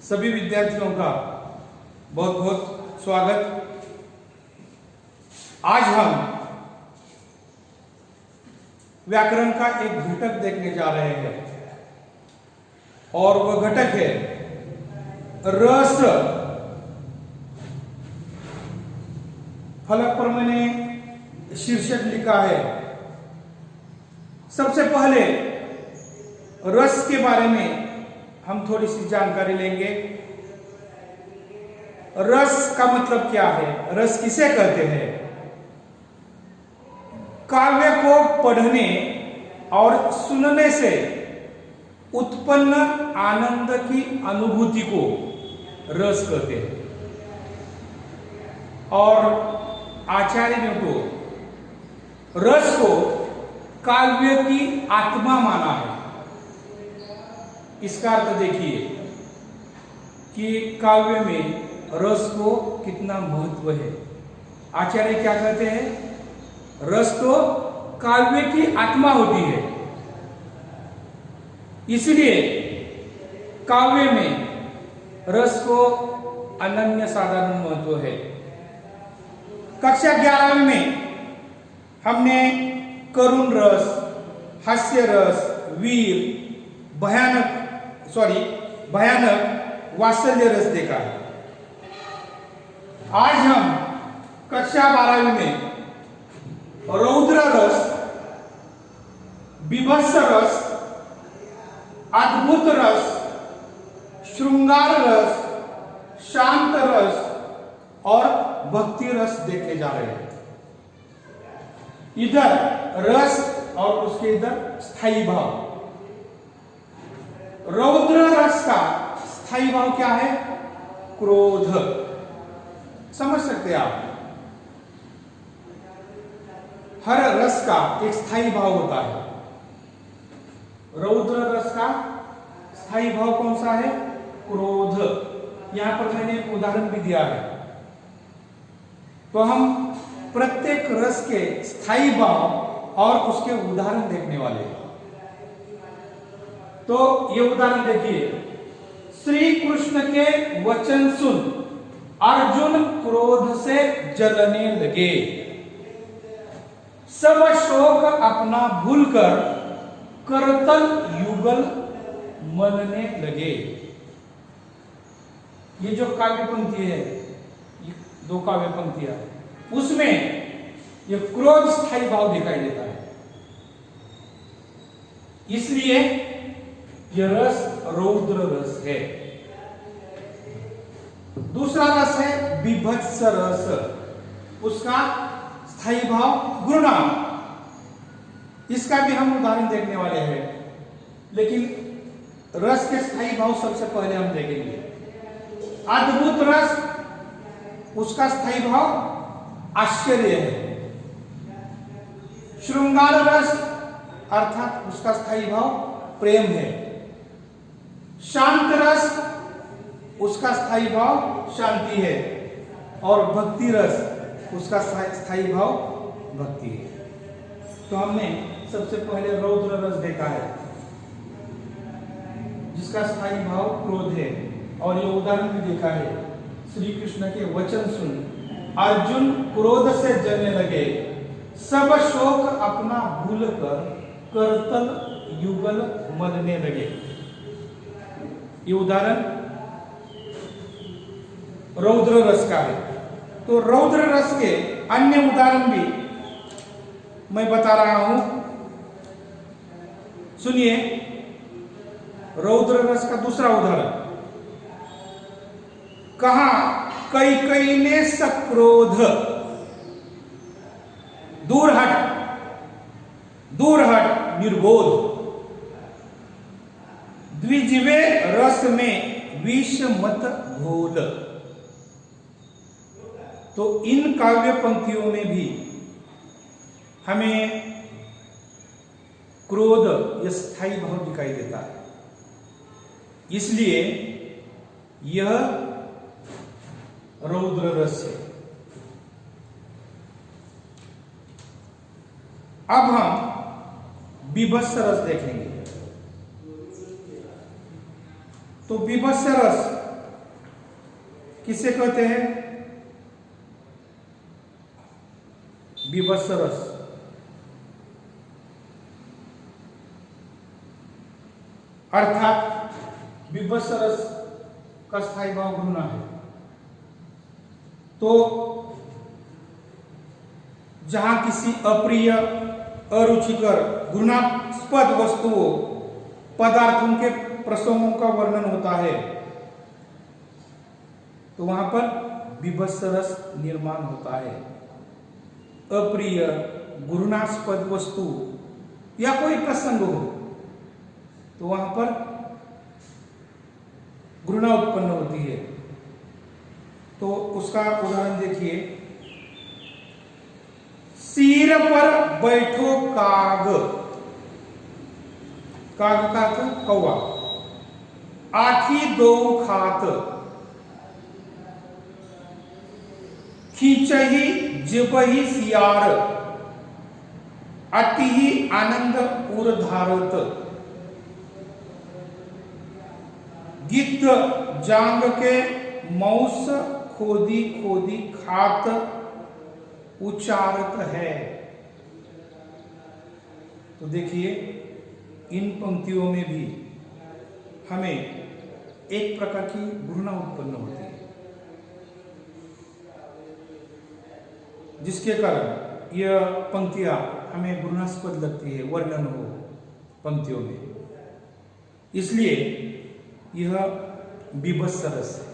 सभी विद्यार्थियों का बहुत बहुत स्वागत। आज हम व्याकरण का एक घटक देखने जा रहे हैं और वह घटक है रस। फलक पर मैंने शीर्षक लिखा है। सबसे पहले रस के बारे में हम थोड़ी सी जानकारी लेंगे। रस का मतलब क्या है, रस किसे कहते हैं? काव्य को पढ़ने और सुनने से उत्पन्न आनंद की अनुभूति को रस कहते हैं। और आचार्य ने तो रस को काव्य की आत्मा माना है। इसका अर्थ देखिए कि काव्य में रस को कितना महत्व है। आचार्य क्या कहते हैं? रस तो काव्य की आत्मा होती है, इसलिए काव्य में रस को अनन्य साधारण महत्व है। कक्षा 11वीं में हमने करुण रस, हास्य रस, वीर, भयानक वात्सल्य रस देखा है। आज हम कक्षा 12वीं में रौद्र रस, बीभत्स रस, अद्भुत रस, श्रृंगार रस, शांत रस और भक्ति रस देखने जा रहे हैं। इधर रस और उसके इधर स्थायी भाव। रौद्र रस का स्थायी भाव क्या है? क्रोध। समझ सकते हैं आप? हर रस का एक स्थायी भाव होता है। रौद्र रस का स्थायी भाव कौन सा है? क्रोध। यहां पर मैंने एक उदाहरण भी दिया है। तो हम प्रत्येक रस के स्थायी भाव और उसके उदाहरण देखने वाले हैं। तो ये उदाहरण देखिए। श्री कृष्ण के वचन सुन अर्जुन क्रोध से जलने लगे, सब शोक अपना भूलकर करतल युगल मनने लगे। ये जो काव्य पंक्ति है, ये दो काव्य पंक्तियां, उसमें ये क्रोध स्थायी भाव दिखाई देता है। इसलिए यह रस रौद्र रस है। दूसरा रस है बीभत्स रस। उसका स्थायी भाव गुणनाम। इसका भी हम उदाहरण देखने वाले हैं, लेकिन रस के स्थायी भाव सबसे पहले हम देखेंगे। अद्भुत रस, उसका स्थायी भाव आश्चर्य है। श्रृंगार रस अर्थात उसका स्थायी भाव प्रेम है। शांत रस, उसका स्थायी भाव शांति है। और भक्ति रस, उसका स्थायी भाव भक्ति है। तो हमने सबसे पहले रौद्र रस देखा है, जिसका स्थायी भाव क्रोध है। और ये उदाहरण भी देखा है। श्री कृष्ण के वचन सुन अर्जुन क्रोध से जलने लगे, सब शोक अपना भूलकर करतल युगल मनने लगे। ये उदाहरण रौद्र रस का है। तो रौद्र रस के अन्य उदाहरण भी मैं बता रहा हूं, सुनिए। रौद्र रस का दूसरा उदाहरण, कहा कैकेयी ने सक्रोध, दूर हट निर्बोध, द्विजीवे रस में विष मत घोल। तो इन काव्य पंक्तियों में भी हमें क्रोध या स्थायी भाव दिखाई देता है। इसलिए यह रौद्र रस है। अब हम बीभत्स रस देखेंगे। तो बीभत्स रस किसे कहते हैं? बीभत्स रस। अर्थात बीभत्स रस का स्थायी भाव घृणा है। तो जहां किसी अप्रिय, अरुचिकर, घृणास्पद वस्तुओं, पदार्थों के प्रसंगों का वर्णन होता है तो वहां पर बीभत्स रस निर्माण होता है। अप्रिय, घृणास्पद वस्तु या कोई प्रसंग हो तो वहां पर घृणा उत्पन्न होती है। तो उसका उदाहरण देखिए, सिर पर बैठो काग, काग का अर्थ कौवा, आखी दो खात, खींचही जिबही सियार, अति ही आनंद उर धारत, गिद्ध जांग के मौस खोदी खोदी खात उच्चारत है। तो देखिए, इन पंक्तियों में भी हमें एक प्रकार की घृणा उत्पन्न होती है, जिसके कारण यह पंक्तियां हमें घृणास्पद लगती है, वर्णन हो पंक्तियों में, इसलिए यह बीभत्स रस है।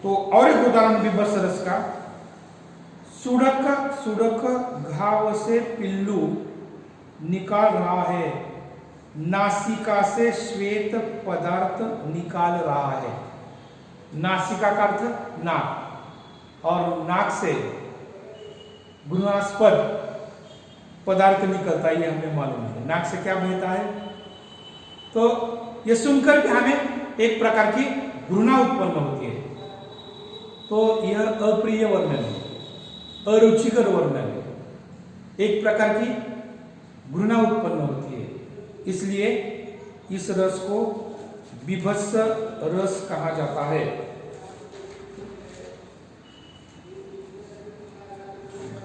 तो और एक उदाहरण बीभत्स रस का, सुड़क सुड़क घाव से पिल्लू निकाल रहा है, नासिका से श्वेत पदार्थ निकाल रहा है। नासिका का अर्थ नाक, और नाक से घृणास्पद पदार्थ निकलता है, ये हमें मालूम है। नाक से क्या बहता है? तो ये सुनकर भी हमें एक प्रकार की घृणा उत्पन्न होती है। तो यह अप्रिय वर्णन है, अरुचिकर वर्णन है, एक प्रकार की घृणा उत्पन्न होती है, इसलिए इस रस को बीभत्स रस कहा जाता है।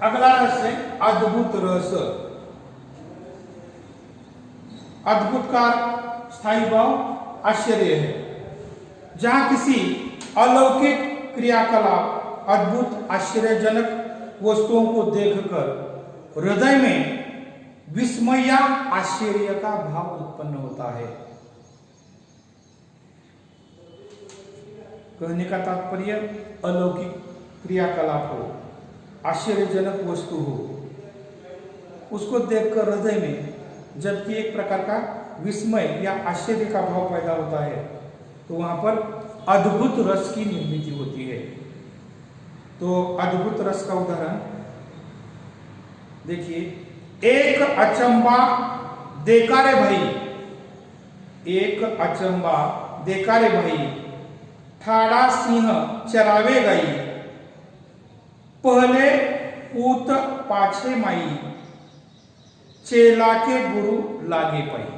अगला रस है अद्भुत रस। अद्भुत का स्थायी भाव आश्चर्य है। जहां किसी अलौकिक क्रियाकलाप, अद्भुत आश्चर्यजनक वस्तुओं को देखकर हृदय में विस्मय या आश्चर्य का भाव उत्पन्न होता है। कहने का तात्पर्य अलौकिक क्रियाकलाप हो, आश्चर्यजनक वस्तु हो, उसको देखकर हृदय में जबकि एक प्रकार का विस्मय या आश्चर्य का भाव पैदा होता है तो वहां पर अद्भुत रस की निर्मित होती है। तो अद्भुत रस का उदाहरण देखिए, एक अचंबा देखा रे भाई, एक अचंबा देखा रे भाई, ठाड़ा सिंह चरावे गई, पहले पूत पाछे माई, चेला के गुरु लागे पाई।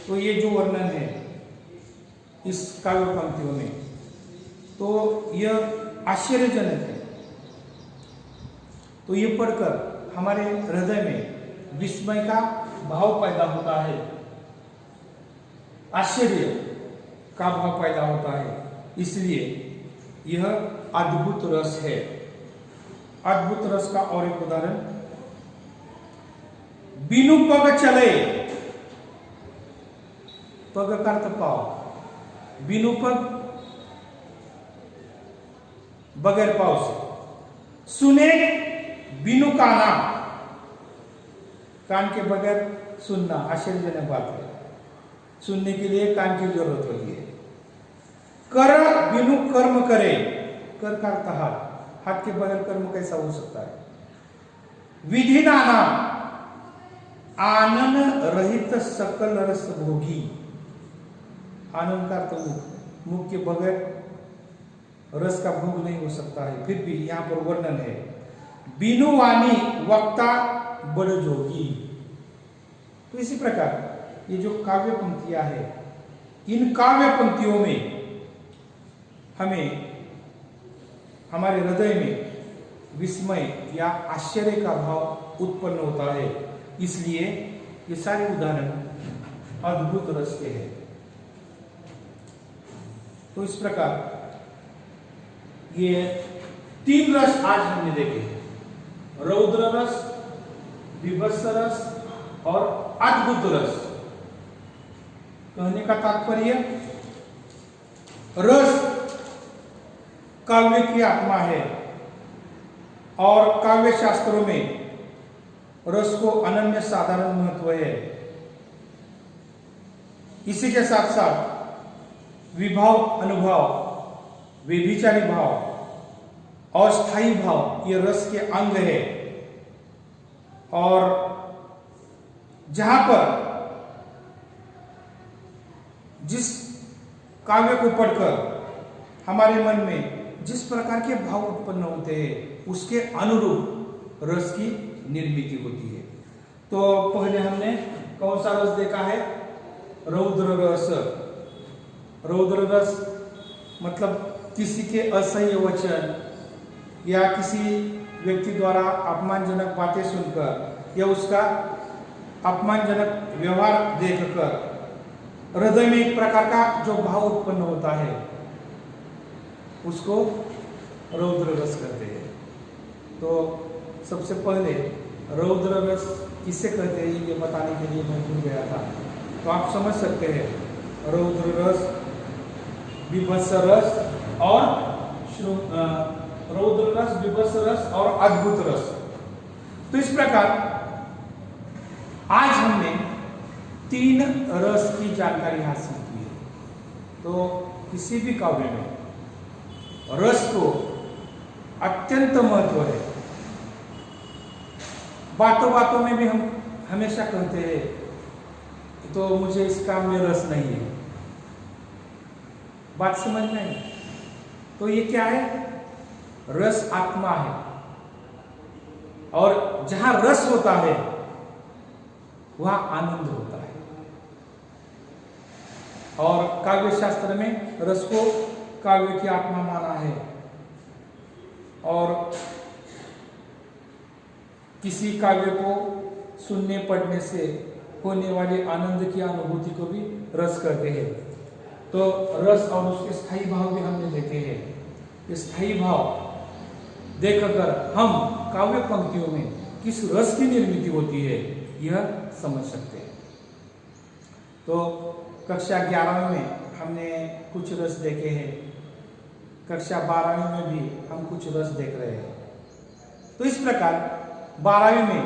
तो ये जो वर्णन है इस काव्य पंक्तियों में, तो यह आश्चर्यजनक है। तो ये पढ़कर हमारे हृदय में विस्मय का भाव पैदा होता है, आश्चर्य का भाव पैदा होता है, इसलिए यह अद्भुत रस है। अद्भुत रस का और एक उदाहरण, बिनु पग चले, पग का अर्थ पाव, बिनु पग बगैर पाव से, सुने बिनु काना, कान के बगैर सुनना आश्चर्यजनक बात है, सुनने के लिए कान की जरूरत होती है। कर बिनु कर्म करे, कर का अर्थ हाथ, हाथ के बगैर कर्म कैसा हो सकता है। विधि नाना, आनंद रहित सकल रस भोगी, आनंद का अर्थ मुख, मुख के बगैर रस का भोग नहीं हो सकता है। फिर भी यहां पर वर्णन है, बिनु वाणी वक्ता बड़ जोगी। तो इसी प्रकार ये जो काव्य पंक्तियां है, इन काव्य पंक्तियों में हमें हमारे हृदय में विस्मय या आश्चर्य का भाव उत्पन्न होता है। इसलिए ये सारे उदाहरण अद्भुत रस के हैं। तो इस प्रकार ये 3 रस आज हमने देखे, रौद्र रस, विभत्स रस और अद्भुत रस। कहने का तात्पर्य, रस काव्य की आत्मा है और काव्य शास्त्रों में रस को अनन्य साधारण महत्व है। इसी के साथ साथ विभाव, अनुभव, व्यभिचारी भाव और स्थायी भाव ये रस के अंग है। और जहां पर जिस काव्य को पढ़कर हमारे मन में जिस प्रकार के भाव उत्पन्न होते हैं उसके अनुरूप रस की निर्मिति होती है। तो पहले हमने कौन सा रस देखा है? रौद्र रस। रौद्र रस मतलब किसी के असह्य वचन या किसी व्यक्ति द्वारा अपमानजनक बातें सुनकर या उसका अपमानजनक व्यवहार देखकर हृदय में एक प्रकार का जो भाव उत्पन्न होता है उसको रौद्र रस कहते हैं। तो सबसे पहले रौद्र रस किसे कहते हैं ये बताने के लिए मैं भूल गया था। तो आप समझ सकते हैं, रौद्र रस, विभत्स रस और रौद्र रस, विभत्स रस और अद्भुत रस। तो इस प्रकार आज हमने 3 रस की जानकारी हासिल की है। तो किसी भी काव्य में रस को अत्यंत महत्व है। बातों बातों में भी हम हमेशा कहते हैं तो मुझे इस काम में रस नहीं है। बात समझ में आई? तो ये क्या है? रस आत्मा है और जहां रस होता है वहां आनंद होता है। और काव्य शास्त्र में रस को काव्य की आत्मा माना है और किसी काव्य को सुनने पढ़ने से होने वाले आनंद की अनुभूति को भी रस कहते हैं। तो रस और उसके स्थायी भाव भी हमने देखे हैं। स्थायी भाव देखकर हम काव्य पंक्तियों में किस रस की निर्मिति होती है यह समझ सकते हैं। तो कक्षा 11 में हमने कुछ रस देखे हैं, कक्षा 12 में भी हम कुछ रस देख रहे हैं। तो इस प्रकार 12वीं में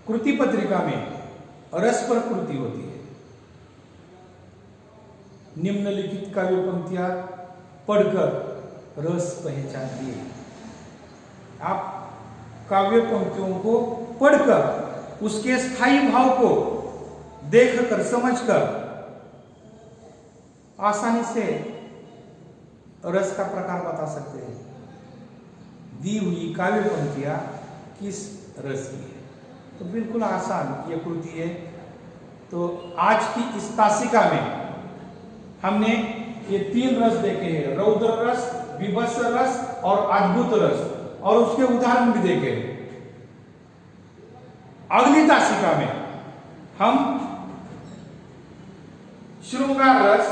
कृति पत्रिका में रस पर कृति होती है। निम्नलिखित काव्य पंक्तियां पढ़कर रस पहचानती है। आप काव्य पंक्तियों को पढ़कर उसके स्थायी भाव को देखकर समझकर आसानी से रस का प्रकार बता सकते हैं। दी हुई काव्य पंक्तियां किस रस की है, तो बिल्कुल आसान ये कृति है। तो आज की इस तासिका में हमने ये 3 रस देखे हैं, रौद्र रस, विभत्स रस और अद्भुत रस, और उसके उदाहरण भी देखे हैं। अगली तासिका में हम श्रृंगार रस,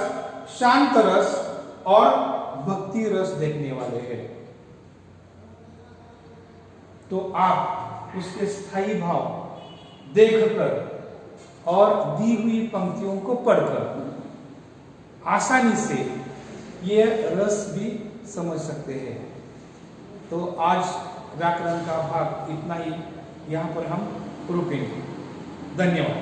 शांत रस और भक्ति रस देखने वाले हैं। तो आप उसके स्थायी भाव देखकर और दी हुई पंक्तियों को पढ़कर आसानी से ये रस भी समझ सकते हैं। तो आज व्याकरण का भाग इतना ही, यहाँ पर हम रुकेंगे। धन्यवाद।